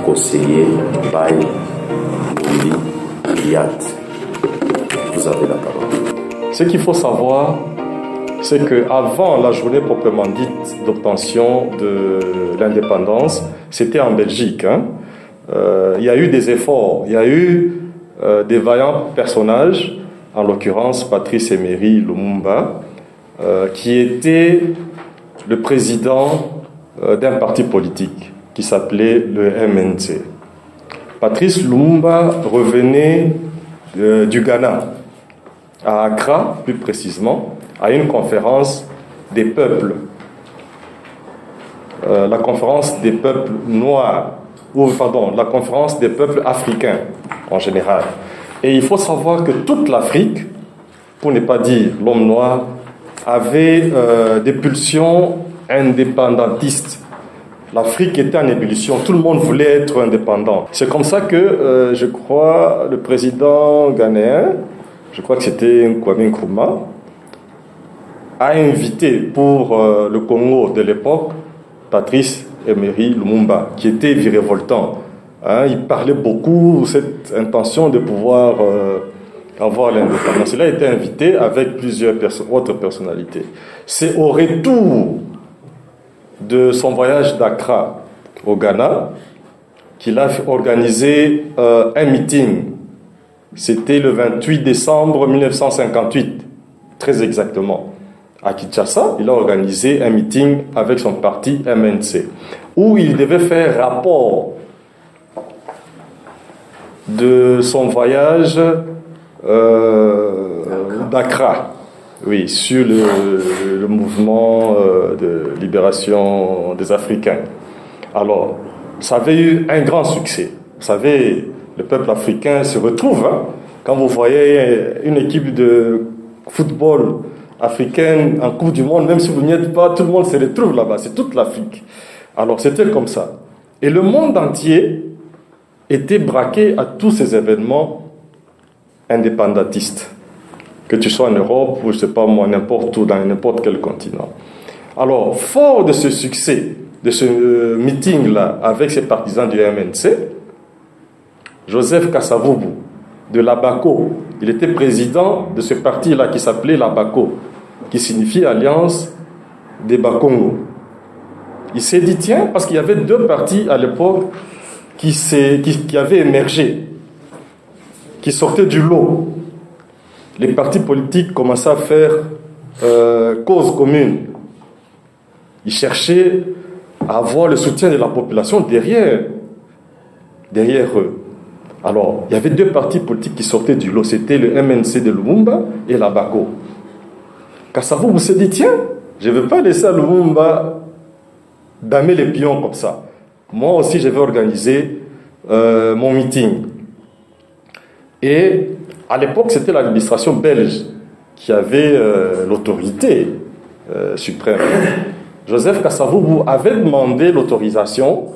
conseiller Baye Mouli Yat. Vous avez la parole. Ce qu'il faut savoir, c'est qu'avant la journée proprement dite d'obtention de l'indépendance, c'était en Belgique. Il y a eu des efforts, il y a eu des vaillants personnages, en l'occurrence Patrice Emery Lumumba, qui était le président d'un parti politique qui s'appelait le MNC. Patrice Lumumba revenait du Ghana, à Accra plus précisément, à une conférence des peuples, la conférence des peuples noirs, la conférence des peuples africains en général. Et il faut savoir que toute l'Afrique, pour ne pas dire l'homme noir, avait des pulsions indépendantistes. L'Afrique était en ébullition, tout le monde voulait être indépendant. C'est comme ça que, je crois, le président ghanéen, je crois que c'était Kwame Nkrumah, a invité pour le Congo de l'époque Patrice Emery Lumumba, qui était virevoltant. Il parlait beaucoup de cette intention de pouvoir avoir l'indépendance. Il a été invité avec plusieurs autres personnalités. C'est au retour de son voyage d'Accra au Ghana qu'il a organisé un meeting. C'était le 28 décembre 1958, très exactement. À Kinshasa, il a organisé un meeting avec son parti MNC, où il devait faire rapport de son voyage d'Accra, oui, sur le mouvement de libération des Africains. Alors, ça avait eu un grand succès. Vous savez, le peuple africain se retrouve. Quand vous voyez une équipe de football africaine en Coupe du Monde, même si vous n'y êtes pas, tout le monde se retrouve là-bas. C'est toute l'Afrique. Alors, c'était comme ça. Et le monde entier était braqué à tous ces événements indépendantistes. Que tu sois en Europe ou, je ne sais pas moi, n'importe où, dans n'importe quel continent. Alors, fort de ce succès, de ce meeting-là, avec ces partisans du MNC, Joseph Kasavubu, de l'Abaco, il était président de ce parti-là qui s'appelait l'Abaco, qui signifie Alliance des Bakongo. Il s'est dit, tiens, parce qu'il y avait deux partis à l'époque qui avaient émergé, qui sortaient du lot. Les partis politiques commençaient à faire cause commune. Ils cherchaient à avoir le soutien de la population derrière eux. Alors, il y avait deux partis politiques qui sortaient du lot. C'était le MNC de Lumumba et l'Abaco. Kasavubu s'est dit, tiens, je ne veux pas laisser à Lumumba damer les pions comme ça. Moi aussi, je vais organiser mon meeting. Et à l'époque, c'était l'administration belge qui avait l'autorité suprême. Joseph Kasavubu avait demandé l'autorisation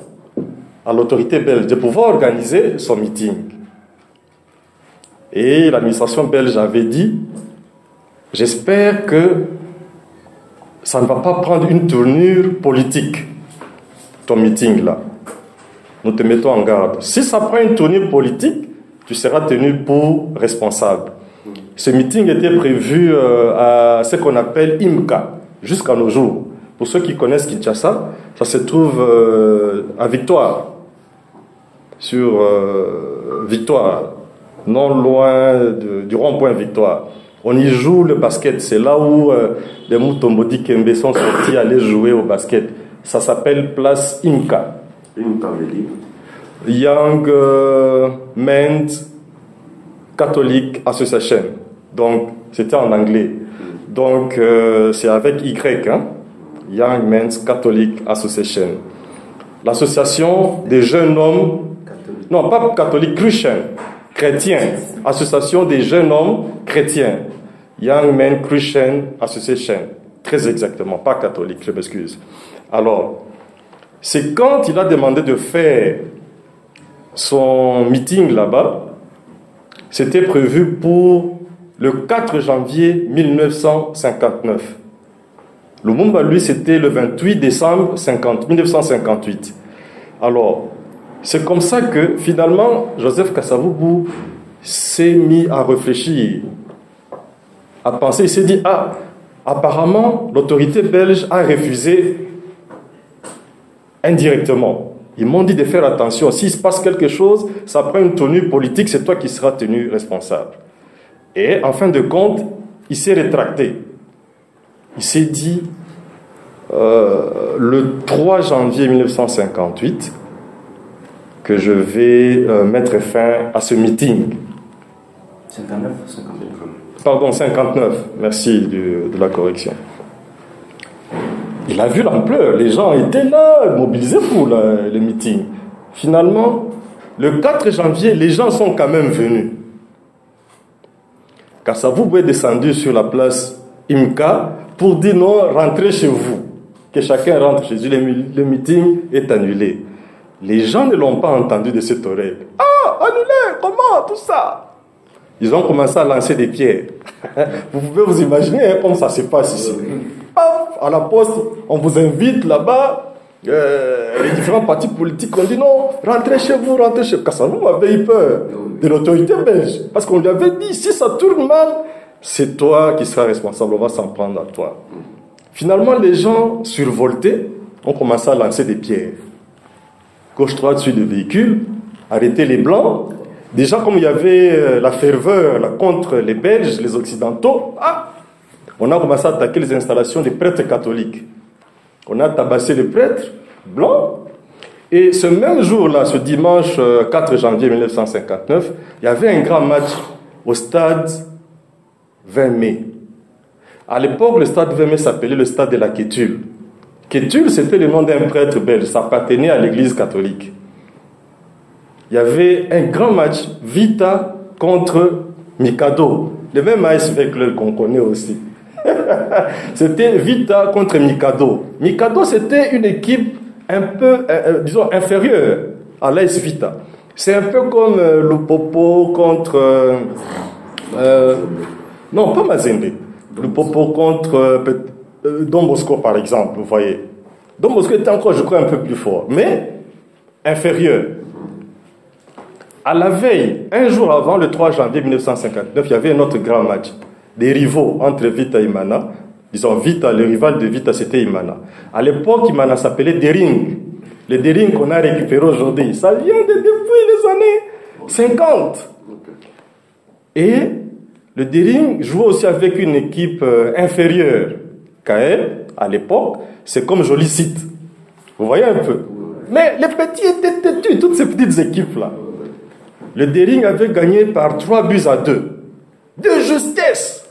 à l'autorité belge de pouvoir organiser son meeting. Et l'administration belge avait dit, j'espère que ça ne va pas prendre une tournure politique, ton meeting là. Nous te mettons en garde. Si ça prend une tournure politique, tu seras tenu pour responsable. Ce meeting était prévu à ce qu'on appelle IMCA, jusqu'à nos jours. Pour ceux qui connaissent Kinshasa, ça se trouve à Victoire, sur Victoire, non loin du rond-point Victoire. On y joue le basket. C'est là où les Mutombodi Kembe sont sortis aller jouer au basket. Ça s'appelle place IMCA. IMCA veut dire Young Men's Catholic Association. Donc, c'était en anglais. Donc, c'est avec Y, Young Men's Catholic Association. L'association des jeunes hommes, non, pas catholiques, chrétiens. Association des jeunes hommes chrétiens. Young Men Christian Association. Très exactement, pas catholique, je m'excuse. Alors, c'est quand il a demandé de faire son meeting là-bas, c'était prévu pour le 4 janvier 1959. Lumumba, lui, c'était le 28 décembre 1958. Alors, C'est comme ça que finalement Joseph Kasavubu s'est mis à réfléchir, à penser. Il s'est dit, ah, apparemment l'autorité belge a refusé indirectement. Ils m'ont dit de faire attention, s'il se passe quelque chose, ça prend une tenue politique, c'est toi qui seras tenu responsable. Et en fin de compte, il s'est rétracté. Il s'est dit, le 3 janvier 1958, que je vais mettre fin à ce meeting. 59, 59. Pardon, 59, merci de la correction. Il a vu l'ampleur, les gens étaient là, mobilisés pour le meeting. Finalement, le 4 janvier, les gens sont quand même venus. Kasavubu est descendu sur la place Imka pour dire non, rentrez chez vous. Que chacun rentre chez lui, le meeting est annulé. Les gens ne l'ont pas entendu de cette oreille. Ah, annulé, comment, tout ça? Ils ont commencé à lancer des pierres. Vous pouvez vous imaginer comment ça se passe ici. Paf, à la poste, on vous invite là-bas. Les différents partis politiques ont dit non, rentrez chez vous, rentrez chez vous. Kasavubu avait eu peur de l'autorité belge. Parce qu'on lui avait dit, si ça tourne mal, c'est toi qui seras responsable, on va s'en prendre à toi. Finalement, les gens survoltés ont commencé à lancer des pierres. Gauche-droite sur le véhicule, arrêter les Blancs. Déjà, comme il y avait la ferveur là, contre les Belges, les Occidentaux, on a commencé à attaquer les installations des prêtres catholiques. On a tabassé les prêtres blancs. Et ce même jour-là, ce dimanche 4 janvier 1959, il y avait un grand match au stade 20 mai. À l'époque, le stade 20 mai s'appelait le stade de la Kétule. Kétule, c'était le nom d'un prêtre belge, ça appartenait à l'église catholique. Il y avait un grand match, Vita contre Mikado, le même AS Vecleur qu'on connaît aussi. C'était Vita contre Mikado. Mikado, c'était une équipe un peu, disons, inférieure à l'AS Vita. C'est un peu comme Lupopo contre... non, pas Mazembe. Lupopo contre Don Bosco, par exemple, vous voyez. Don Bosco était encore, je crois, un peu plus fort, mais inférieur. À la veille, un jour avant, le 3 janvier 1959, il y avait un autre grand match. Des rivaux entre Vita et Imana. Disons, Vita, le rival de Vita, c'était Imana. À l'époque, Imana s'appelait Dering. Le Dering qu'on a récupéré aujourd'hui, ça vient depuis les années 50. Et le Dering jouait aussi avec une équipe inférieure. KL, à l'époque, c'est comme Jolicite. Vous voyez un peu. Mais les petits étaient têtus, toutes ces petites équipes-là. Le Dering avait gagné par 3-2. De justesse.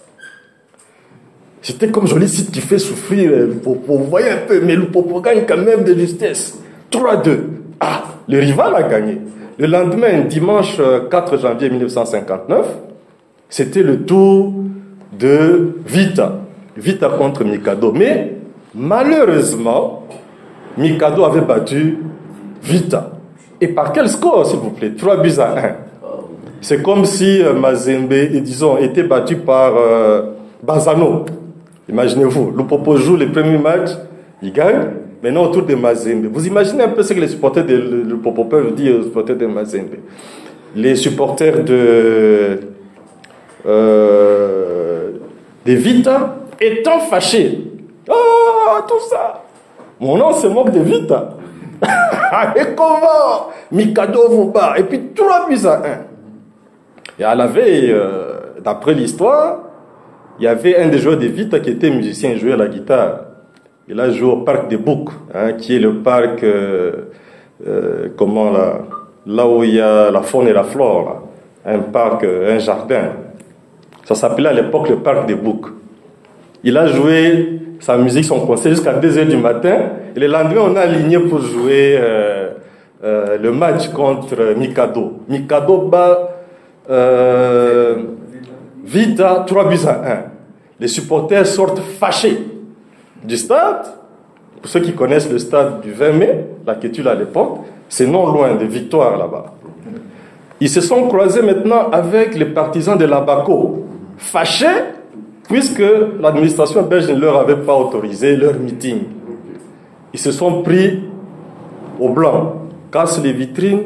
C'était comme Jolicite qui fait souffrir Lupopo. Vous voyez un peu, mais Lupopo gagne quand même de justesse. 3-2. Ah, le rival a gagné. Le lendemain, dimanche 4 janvier 1959, c'était le tour de Vita. Vita contre Mikado. Mais, malheureusement, Mikado avait battu Vita. Et par quel score, s'il vous plaît? 3-1. C'est comme si Mazembe, disons, était battu par Bazano. Imaginez-vous, Lupopo joue les premiers matchs, il gagne, maintenant autour de Mazembe. Vous imaginez un peu ce que les supporters de Lupopo peuvent dire aux supporters de Mazembe. Les supporters de Vita étant fâchés. Oh, tout ça. Mon nom se moque de Vita. Et comment Mikado vous bat. Et puis 3-1. Et à la veille, d'après l'histoire, il y avait un des joueurs de Vita qui était musicien, il jouait à la guitare. Il a joué au parc des Boucs, qui est le parc, là où il y a la faune et la flore, là. Un parc, un jardin. Ça s'appelait à l'époque le parc des Boucs. Il a joué sa musique, son concert jusqu'à 2h du matin. Et le lendemain, on a aligné pour jouer le match contre Mikado. Mikado bat Vita 3-1. Les supporters sortent fâchés du stade. Pour ceux qui connaissent le stade du 20 mai, la Kétule à l'époque, c'est non loin de Victoire là-bas. Ils se sont croisés maintenant avec les partisans de l'Abaco, fâchés puisque l'administration belge ne leur avait pas autorisé leur meeting. Ils se sont pris au blanc. casse les vitrines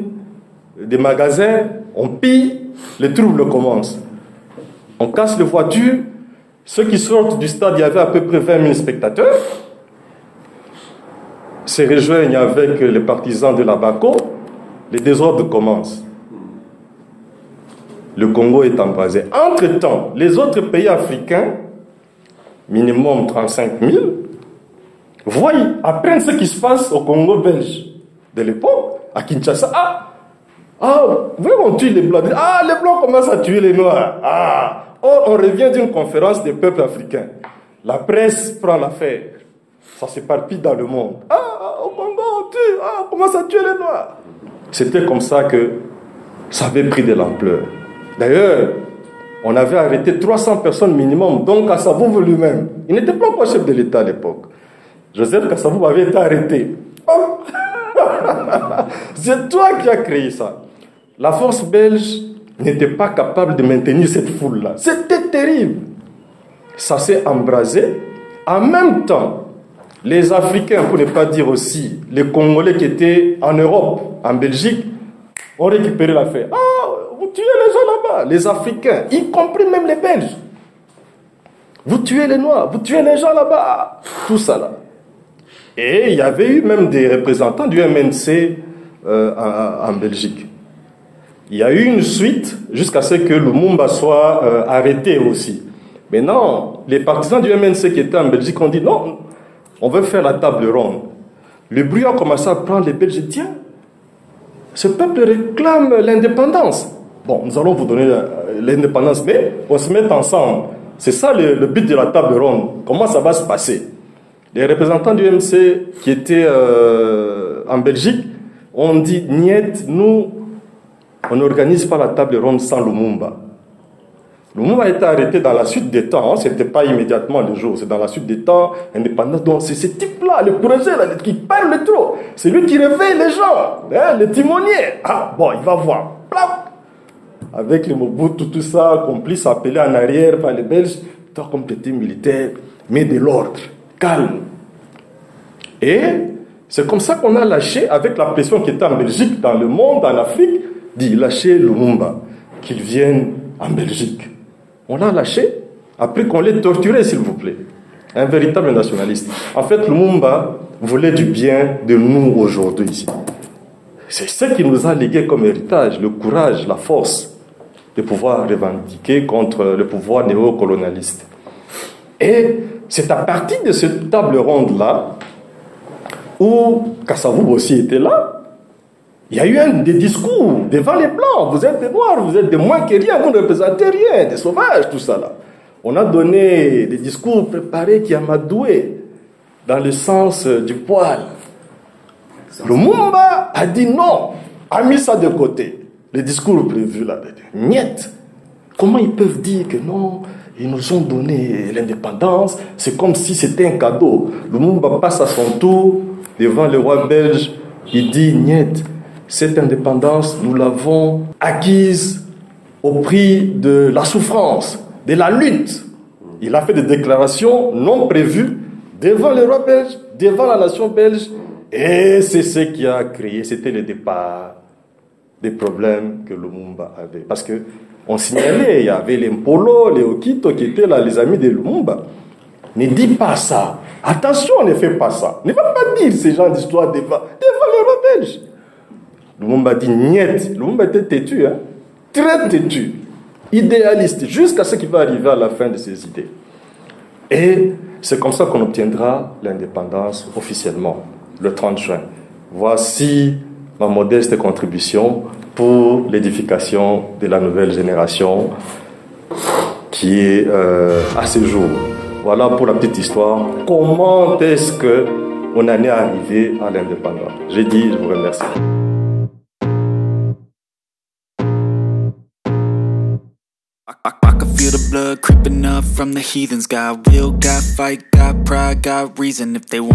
des magasins, on pille, les troubles commencent. On casse les voitures. Ceux qui sortent du stade, il y avait à peu près 20 000 spectateurs. Se rejoignent avec les partisans de la BACO. Les désordres commencent. Le Congo est embrasé. Entre-temps, les autres pays africains, minimum 35 000, voient, apprennent ce qui se passe au Congo belge de l'époque, à Kinshasa. On tue les Blancs. Les Blancs commencent à tuer les Noirs. Or, on revient d'une conférence des peuples africains. La presse prend l'affaire. Ça s'éparpille dans le monde. Au Congo, on tue. On commence à tuer les Noirs. C'était comme ça que ça avait pris de l'ampleur. D'ailleurs, on avait arrêté 300 personnes minimum, dont Kassavou lui-même. Il n'était pas encore chef de l'État à l'époque. Joseph Kassavou avait été arrêté. C'est toi qui as créé ça. La force belge n'était pas capable de maintenir cette foule-là. C'était terrible. Ça s'est embrasé. En même temps, les Africains, pour ne pas dire aussi, les Congolais qui étaient en Europe, en Belgique, ont récupéré l'affaire. Vous tuez les gens là-bas, les Africains, y compris même les Belges. Vous tuez les Noirs, vous tuez les gens là-bas. Tout ça là. Et il y avait eu même des représentants du MNC en Belgique. Il y a eu une suite jusqu'à ce que Lumumba soit arrêté aussi. Mais non, les partisans du MNC qui étaient en Belgique ont dit non, on veut faire la table ronde. Le bruit a commencé à prendre les Belges. Tiens, ce peuple réclame l'indépendance. Bon, nous allons vous donner l'indépendance, mais on se met ensemble. C'est ça le but de la table ronde. Comment ça va se passer? Les représentants du MC qui étaient en Belgique ont dit niet, nous, on n'organise pas la table ronde sans Lumumba. Lumumba a été arrêté dans la suite des temps. Ce n'était pas immédiatement le jour, c'est dans la suite des temps, indépendance. Donc c'est ce type-là, le projet là, qui parle trop. C'est lui qui réveille les gens, les timoniers. Il va voir. Plap. Avec les Mobutu, tout ça, complice appelé en arrière par les Belges, toi comme tu étais militaire, mets de l'ordre, calme. Et c'est comme ça qu'on a lâché, avec la pression qui était en Belgique, dans le monde, en Afrique, dit lâcher Lumumba, qu'il vienne en Belgique. On l'a lâché, après qu'on l'ait torturé, s'il vous plaît. Un véritable nationaliste. En fait, Lumumba voulait du bien de nous aujourd'hui ici. C'est ce qui nous a légué comme héritage, le courage, la force de pouvoir revendiquer contre le pouvoir néocolonialiste. Et c'est à partir de cette table ronde-là, où Kassavou aussi était là, il y a eu des discours devant les Blancs. Vous êtes des Noirs, vous êtes des moins que rien, vous ne représentez rien, des sauvages, tout ça là. On a donné des discours préparés qui amadouaient dans le sens du poil. Lumumba a dit non, a mis ça de côté. Les discours prévus là, niet. Comment ils peuvent dire que non, ils nous ont donné l'indépendance, c'est comme si c'était un cadeau. Lumumba passe à son tour devant le roi belge, il dit niet. Cette indépendance, nous l'avons acquise au prix de la souffrance, de la lutte. Il a fait des déclarations non prévues devant le roi belge, devant la nation belge. Et c'est ce qui a créé, c'était le départ des problèmes que Lumumba avait. Parce que on signalait, il y avait les Mpolo, les Okito qui étaient là, les amis de Lumumba. Ne dis pas ça. Attention, ne fais pas ça. Ne va pas dire ces gens d'histoire devant le roi belge. Lumumba dit niet. Lumumba était têtu, hein? Très têtu, idéaliste, jusqu'à ce qu'il va arriver à la fin de ses idées. Et c'est comme ça qu'on obtiendra l'indépendance officiellement, le 30 juin. Voici ma modeste contribution pour l'édification de la nouvelle génération qui est à ce jour. Voilà pour la petite histoire. Comment est-ce qu'on en est arrivé à l'indépendance? J'ai dit, je vous remercie. I can feel the blood creeping up from the heathens. Got will, got fight, got pride, got reason. If they want